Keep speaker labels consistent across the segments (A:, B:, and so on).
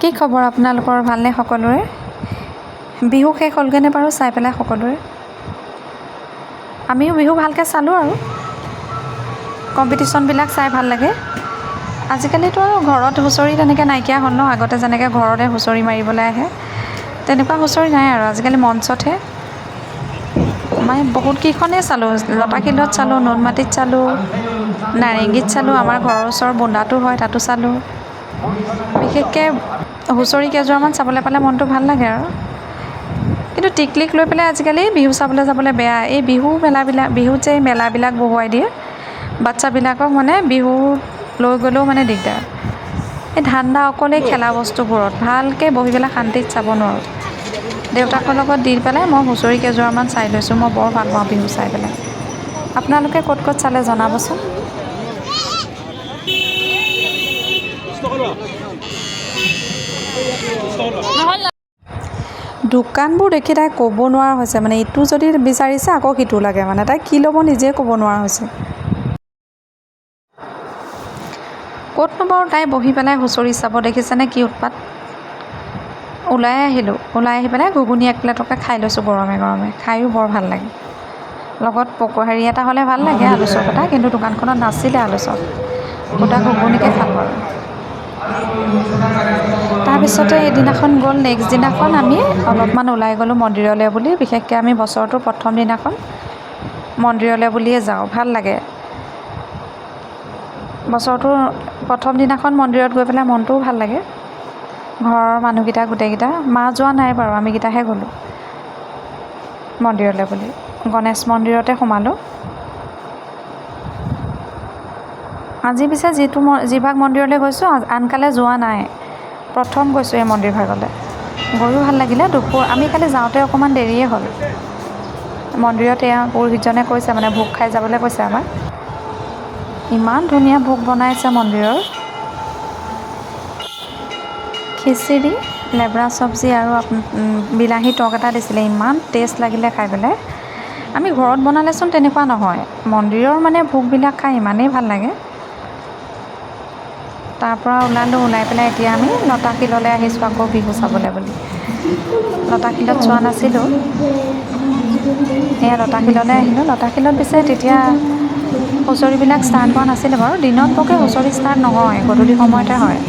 A: কি খবৰ আপোনালোকৰ ভালনে সকলোৰে? বিহু শেষ হ'লগৈনে বাৰু চাই পেলাই সকলোৰে? আমিও বিহু ভালকৈ চালোঁ আৰু কম্পিটিশ্যনবিলাক চাই ভাল লাগে। আজিকালিতো আৰু ঘৰত হুঁচৰি তেনেকৈ নাইকিয়া হ'ল ন। আগতে যেনেকৈ ঘৰতে হুঁচৰি মাৰিবলৈ আহে তেনেকুৱা হুঁচৰি নাই আৰু আজিকালি মঞ্চতহে। মই বহুতকেইখনেই চালোঁ, লতাশিলত চালোঁ, নুনমাটিত চালোঁ, নাৰেংগীত চালোঁ, আমাৰ ঘৰৰ ওচৰৰ বোন্দাটো হয় তাতো চালোঁ। বিশেষকৈ হুঁচৰি কেইযোৰামান চাবলৈ পালে মনটো ভাল লাগে আৰু। কিন্তু টিকলিক লৈ পেলাই আজিকালি বিহু চাবলৈ যাবলৈ বেয়া। এই বিহুত যে মেলাবিলাক বহুৱাই দিয়ে বাচ্ছাবিলাকক মানে বিহু লৈ গ'লেও মানে দিগদাৰ। এই ধান্দা অকল এই খেলা বস্তুবোৰত ভালকৈ বহি পেলাই শান্তিত চাব নোৱাৰোঁ। দেউতাকৰ লগত দি পেলাই মই হুঁচৰি কেইযোৰামান চাই লৈছোঁ। মই বৰ ভাল পাওঁ বিহু চাই পেলাই। আপোনালোকে ক'ত ক'ত চালে জনাবচোন। দোকানবোৰ দেখি তাই ক'ব নোৱাৰা হৈছে, মানে ইটো যদি বিচাৰিছে আকৌ সিটো লাগে, মানে তাই কি ল'ব নিজে ক'ব নোৱাৰা হৈছে। ক'তনো বাৰু তাই বহি পেলাই হুঁচৰি চাব, দেখিছেনে কি উৎপাত। ওলাই আহি পেলাই ঘুগুনি এক প্লেটকে খাই লৈছোঁ গৰমে গৰমে। খায়ো বৰ ভাল লাগে। লগত হেৰি এটা হ'লে ভাল লাগে, আলু চপ এটা, কিন্তু দোকানখনত নাছিলে আলু চপ। সুদা ঘুগুনিকে খালোঁ আৰু। তাৰপিছতে এদিনাখন গ'ল, নেক্সট দিনাখন আমি অলপমান ওলাই গ'লোঁ মন্দিৰলৈ বুলি। বিশেষকৈ আমি বছৰটোৰ প্ৰথম দিনাখন মন্দিৰলৈ বুলিয়ে যাওঁ, ভাল লাগে। বছৰটোৰ প্ৰথম দিনাখন মন্দিৰত গৈ পেলাই মনটোও ভাল লাগে। ঘৰৰ মানুহকেইটা গোটেইকেইটা, মা যোৱা নাই বাৰু, আমিকেইটাহে গ'লোঁ মন্দিৰলৈ বুলি। গণেশ মন্দিৰতে সোমালোঁ। আজি পিছে যিভাগ মন্দিৰলৈ গৈছোঁ আনকালে যোৱা নাই, প্ৰথম গৈছোঁ এই মন্দিৰ ভাগলৈ। গৈও ভাল লাগিলে। আমি কালি যাওঁতে অকণমান দেৰিয়ে হ'ল। মন্দিৰত এয়া পুৰোহিতজনে কৈছে, মানে ভোগ খাই যাবলৈ কৈছে আমাক। ইমান ধুনীয়া ভোগ বনাইছে মন্দিৰৰ। খিচিৰি, লেবৰা চব্জি আৰু বিলাহী টক এটা দিছিলে, ইমান টেষ্ট লাগিলে খাই পেলাই। আমি ঘৰত বনালেচোন তেনেকুৱা নহয়, মন্দিৰৰ মানে ভোগবিলাক খাই ইমানেই ভাল লাগে। তাৰপৰা ওলাই পেলাই এতিয়া আমি লতাশিললৈ আহিছোঁ আকৌ বিহু চাবলৈ বুলি। লতাশিলত চোৱা নাছিলোঁ, এয়া লতাশিললৈ আহিলোঁ। লতাশিলত পিছে তেতিয়া হুঁচৰিবিলাক ষ্টাৰ্ট হোৱা নাছিলে বাৰু। দিনত বৰকৈ হুঁচৰি ষ্টাৰ্ট নহয়, গধূলি সময়তে হয়।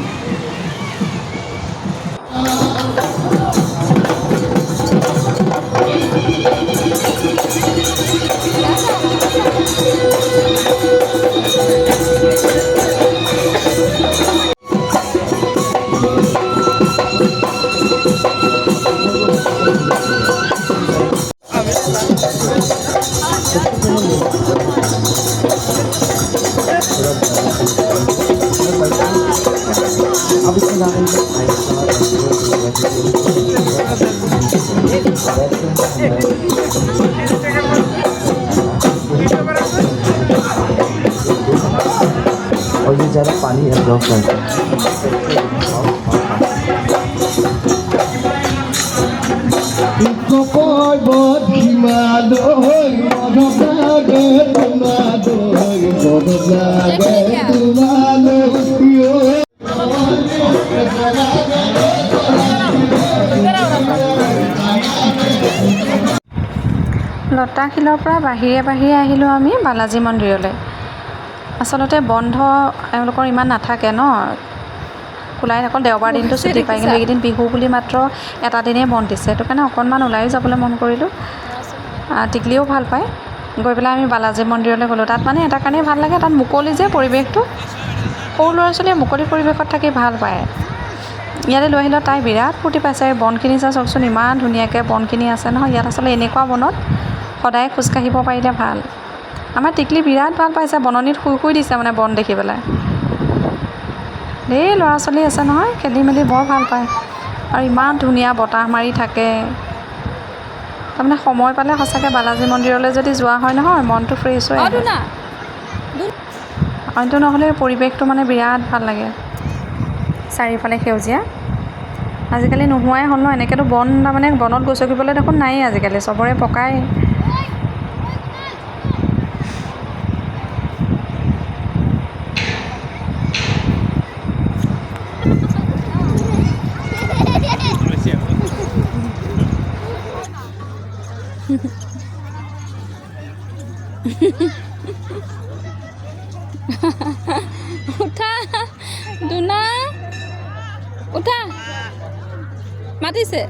B: और ये ज़्यादा पानी एब्जॉर्ब करता है।
A: লতাশিলৰ পৰা বাহিৰে আহিলোঁ আমি বালাজী মন্দিৰলৈ। আচলতে বন্ধ এওঁলোকৰ ইমান নাথাকে ন, খোলাই অকল দেওবাৰ দিনটো ছুটি পায়, কিন্তু এইকেইদিন বিহু বুলি মাত্ৰ এটা দিনেই বন্ধ দিছে। সেইটো কাৰণে অকণমান ওলাইও যাবলৈ মন কৰিলোঁ। টিকলিও ভাল পায়। গৈ পেলাই আমি বালাজী মন্দিৰলৈ গ'লোঁ। তাত মানে এটা কাৰণেই ভাল লাগে, তাত মুকলি যে পৰিৱেশটো, সৰু ল'ৰা ছোৱালীয়ে মুকলি পৰিৱেশত থাকি ভাল পায়। ইয়ালৈ লৈ আহিলে তাই বিৰাট ফূৰ্তি পাইছে। বনখিনি চাওকচোন, ইমান ধুনীয়াকৈ বনখিনি আছে নহয় ইয়াত। আচলতে এনেকুৱা বনত সদায় খোজকাঢ়িব পাৰিলে ভাল। আমাৰ টিকলি বিৰাট ভাল পাইছে, বননিত শুই দিছে মানে বন দেখি পেলাই। ধেৰ ল'ৰা ছোৱালী আছে নহয়, খেলি মেলি বৰ ভাল পায়। আৰু ইমান ধুনীয়া বতাহ মাৰি থাকে। তাৰমানে সময় পালে সঁচাকৈ বালাজী মন্দিৰলৈ যদি যোৱা হয় নহয়, মনটো ফ্ৰেছ হৈ আহে। অইনটো নহ'লে পৰিৱেশটো মানে বিৰাট ভাল লাগে, চাৰিওফালে সেউজীয়া। আজিকালি নোহোৱাই হ'ল ন, এনেকৈতো বন তাৰমানে বনত গছকিবলৈ দেখোন নায়েই আজিকালি, চবৰে পকাই। উঠা মাতিছে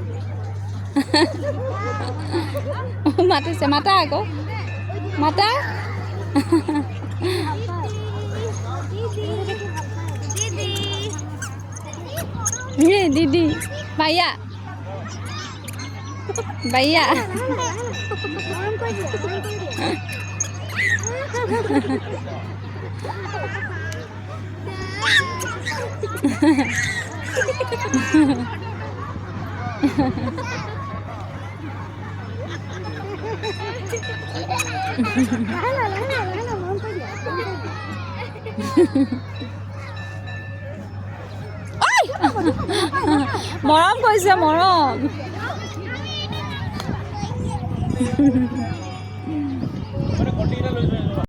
A: মাতিছে মাতা আকৌ মাতা দিদি ভাইয়া ভাইয়া মৰম কৈছে মৰম